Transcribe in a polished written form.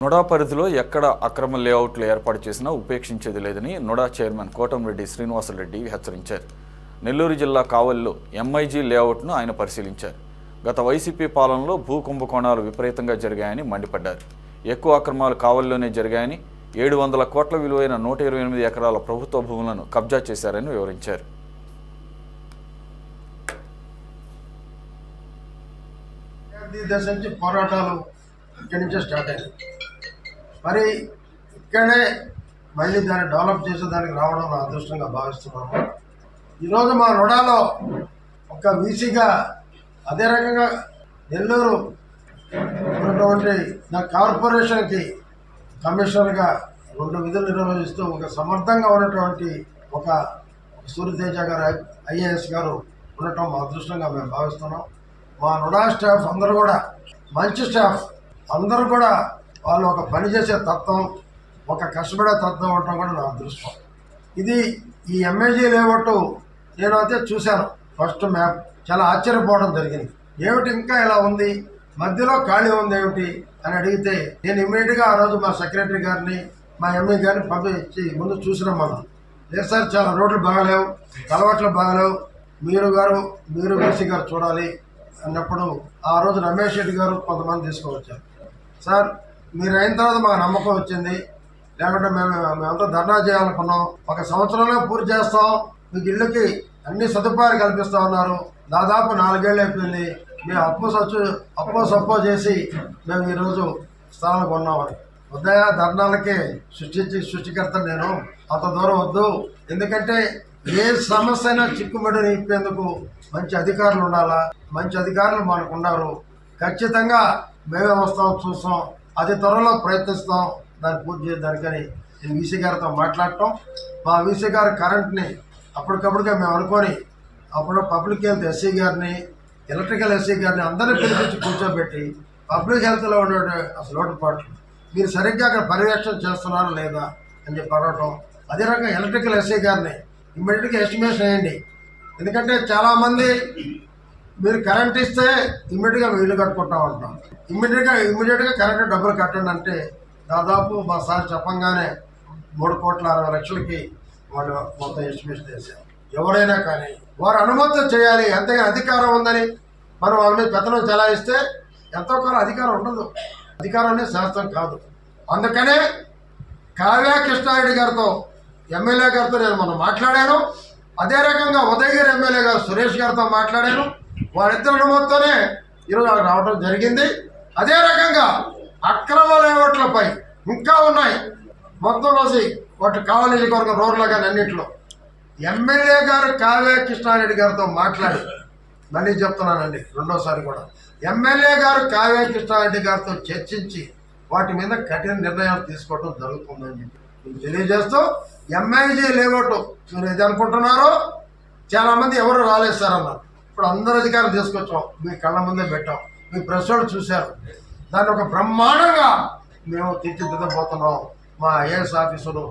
NUDA పరిధిలో ఎక్కడ అక్రమ లేఅవుట్లు ఏర్పాటు చేసినా ఉపేక్షించేది లేదని నుడా చైర్మన్ కోటంరెడ్డి శ్రీనివాసరెడ్డి హెచ్చరించారు. నెల్లూరు జిల్లా కావలిలో ఎంఐజీ లేఅవుట్ను ఆయన పరిశీలించారు. గత వైసీపీ పాలనలో భూ కుంభకోణాలు విపరీతంగా జరిగాయని మండిపడ్డారు. ఎక్కువ అక్రమాలు కావలిలోనే జరిగాయని 700 కోట్ల విలువైన 128 ఎకరాల ప్రభుత్వ భూములను కబ్జా చేశారని వివరించారు. పోరాటాలు ఇక్కడి నుంచే స్టార్ట్ అయ్యాయి. మరి ఇక్కడే మళ్ళీ దాన్ని డెవలప్ చేసేదానికి రావడం నా అదృష్టంగా భావిస్తున్నాము. ఈరోజు మా నుడాలో ఒక వీసీగా, అదే రకంగా నెల్లూరు ఉన్నటువంటి నా కార్పొరేషన్కి కమిషనర్గా 2 విధులు నిర్వహిస్తూ ఒక సమర్థంగా ఉన్నటువంటి ఒక సూర్యతేజ గారు ఐఏఎస్ గారు ఉండటం మా అదృష్టంగా మేము భావిస్తున్నాం. మా నుడా స్టాఫ్ అందరూ కూడా మంచి స్టాఫ్, అందరూ కూడా వాళ్ళు ఒక పనిచేసే తత్వం, ఒక కష్టపడే తత్వం ఉండటం కూడా నా అదృష్టం. ఇది ఈ ఎంఐజీ లేఅవుట్ నేనైతే చూశాను. ఫస్ట్ మ్యాప్ చాలా ఆశ్చర్యపోవడం జరిగింది. ఏమిటి ఇంకా ఇలా ఉంది, మధ్యలో ఖాళీ ఉంది ఏమిటి అని అడిగితే నేను ఇమ్మీడియట్గా ఆ రోజు మా సెక్రటరీ గారిని, మా ఎంఈ గారిని పంపించి ముందు చూసినామన్నా. లేదు సార్, చాలా రోడ్లు బాగాలేవు, అలవాట్లు బాగాలేవు, మీరు వీసీ గారు చూడాలి అన్నప్పుడు ఆ రోజు రమేష్ రెడ్డి గారు కొంతమంది తీసుకువచ్చారు. సార్, మీరు అయిన తర్వాత మాకు నమ్మకం వచ్చింది, లేకుంటే మేమంతా ధర్నా చేయాలనుకున్నాం, 1 సంవత్సరంలో పూర్తి చేస్తాం, మీకు ఇళ్ళకి అన్ని సదుపాయాలు కల్పిస్తా ఉన్నారు, దాదాపు 4 ఏళ్ళు అయిపోయింది, మేము అప్పో సప్పో చేసి మేము ఈరోజు స్థలాలు కొన్నామని. ఉదయ ధర్నాలకే సృష్టికర్త నేను, అంత దూరం వద్దు. ఎందుకంటే ఏ సమస్య అయినా చిక్కుబడిని ఇప్పేందుకు మంచి అధికారులు ఉండాలా, మంచి అధికారులు మనకు ఉన్నారు. ఖచ్చితంగా మేమే వస్తాం, చూస్తాం, అతి త్వరలో ప్రయత్నిస్తాం దాన్ని పూర్తి చేయడానికని నేను వీసీ గారితో మాట్లాడటం. మా వీసీ గారు కరెంట్ని అప్పటికప్పుడుగా మేము అనుకొని అప్పుడు పబ్లిక్ హెల్త్ ఎస్సీ గారిని, ఎలక్ట్రికల్ ఎస్సీ గారిని అందరినీ పిలిపించి కూర్చోబెట్టి పబ్లిక్ హెల్త్లో ఉండే అసలు లోటుపాట్లు మీరు సరిగ్గా అక్కడ పర్యవేక్షణ చేస్తున్నారా లేదా అని చెప్పి అడగటం. అదే రకంగా ఎలక్ట్రికల్ ఎస్సీ గారిని ఇమ్మీడియట్గా ఎస్టిమేషన్ వేయండి. ఎందుకంటే చాలామంది మీరు కరెంట్ ఇస్తే ఇమ్మీడియట్గా ఇల్లు కట్టుకుంటా ఉంటాం, ఇమ్మీడియట్గా కరెంటు డబ్బులు కట్టండి అంటే దాదాపు మా సార్ చెప్పంగానే 3,60,00,000కి వాళ్ళు మొత్తం ఎస్టిమేషన్ వేశారు. ఎవరైనా కానీ వారు అనుమతి చేయాలి, అంతేగాని అధికారం ఉందని మనం వాళ్ళ మీద పెత్తనం చెలాయిస్తే ఎంతో కాలం అధికారం ఉండదు. అధికారం అనేది శాస్త్రం కాదు. అందుకనే కావ్య కృష్ణారెడ్డి గారితో, ఎమ్మెల్యే గారితో నేను మనం మాట్లాడాను. అదే రకంగా ఉదయగిరి ఎమ్మెల్యే గారు సురేష్ గారితో మాట్లాడాను. వారిద్దరి అనుమతితోనే ఈరోజు అక్కడ రావడం జరిగింది. అదే రకంగా అక్రమ లేఅవుట్లపై ఇంకా ఉన్నాయి, మొత్తం కలిసి వాటి కావలి కొరకు రోడ్లు కానీ అన్నింటిలో ఎమ్మెల్యే గారు కావ్య కృష్ణారెడ్డి గారితో మాట్లాడి, మళ్ళీ చెప్తున్నానండి రెండోసారి కూడా, ఎమ్మెల్యే గారు కావ్య కృష్ణారెడ్డి గారితో చర్చించి వాటి మీద కఠిన నిర్ణయాలు తీసుకోవడం జరుగుతుందని చెప్పి మీకు తెలియజేస్తూ, ఎంఐజీ లేఅవుట్ మీరు ఏది అనుకుంటున్నారో చాలామంది ఎవరు రాలేదు సార్ అన్నారు. ఇప్పుడు అందరు అధికారులు తీసుకొచ్చాం, మీ కళ్ళ ముందే పెట్టాం, మీ ప్రెస్ వాళ్ళు చూశారు. దాన్ని ఒక బ్రహ్మాండంగా మేము తీర్చిదిద్దబోతున్నాం. మా ఐఏఎస్ ఆఫీసరు